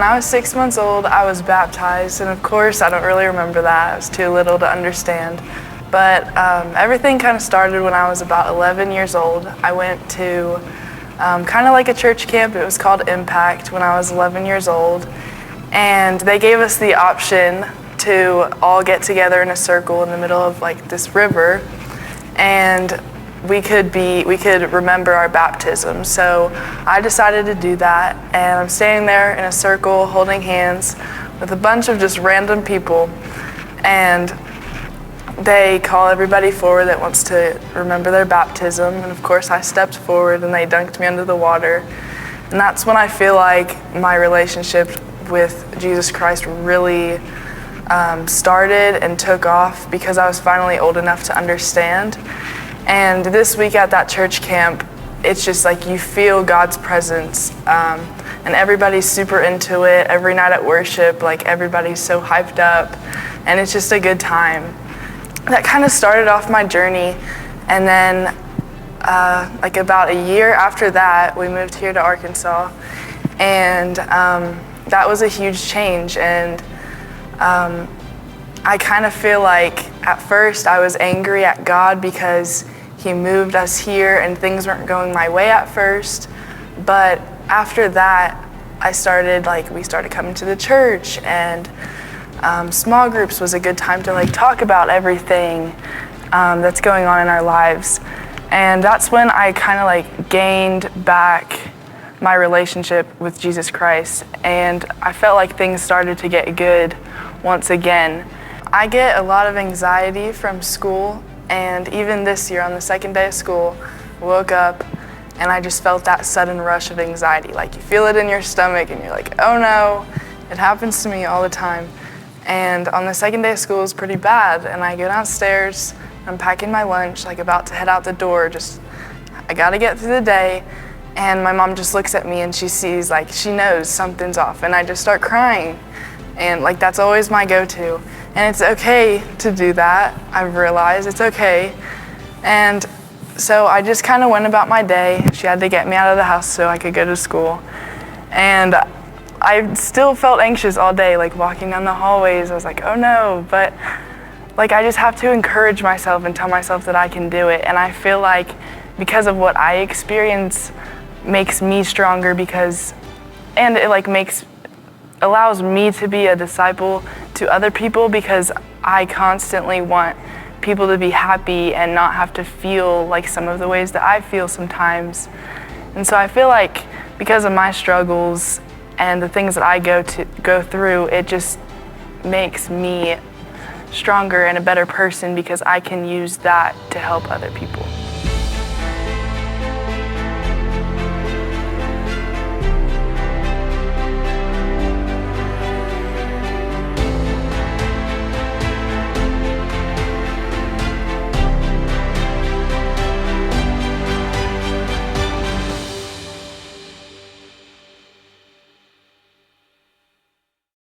when I was 6 months old, I was baptized, and of course, I don't really remember that. I was too little to understand. But everything kind of started when I was about 11 years old. I went to kind of like a church camp. It was called Impact when I was 11 years old. And they gave us the option to all get together in a circle in the middle of like this river, and we could remember our baptism. So I decided to do that, and I'm standing there in a circle holding hands with a bunch of just random people, and they call everybody forward that wants to remember their baptism, and of course I stepped forward and they dunked me under the water. And that's when I feel like my relationship with Jesus Christ really started and took off, because I was finally old enough to understand. And this week at that church camp, it's just like you feel God's presence, and everybody's super into it. Every night at worship, like everybody's so hyped up, and it's just a good time. That kind of started off my journey, and then like about a year after that, we moved here to Arkansas, and that was a huge change. And I kind of feel like at first I was angry at God because He moved us here and things weren't going my way at first. But after that, we started coming to the church, and small groups was a good time to like talk about everything that's going on in our lives. And that's when I kind of like gained back my relationship with Jesus Christ, and I felt like things started to get good once again. I get a lot of anxiety from school, and even this year on the second day of school, I woke up and I just felt that sudden rush of anxiety. Like you feel it in your stomach and you're like, oh no, it happens to me all the time. And on the second day of school, it was pretty bad, and I go downstairs, I'm packing my lunch, like about to head out the door, I gotta get through the day. And my mom just looks at me and she sees, like, she knows something's off, and I just start crying. And like that's always my go-to. And it's okay to do that. I've realized it's okay. And so I just kind of went about my day. She had to get me out of the house so I could go to school. And I still felt anxious all day, like walking down the hallways. I was like, oh no, but like I just have to encourage myself and tell myself that I can do it. And I feel like because of what I experience makes me stronger, and it like allows me to be a disciple to other people, because I constantly want people to be happy and not have to feel like some of the ways that I feel sometimes. And so I feel like because of my struggles and the things that I go through, it just makes me stronger and a better person, because I can use that to help other people.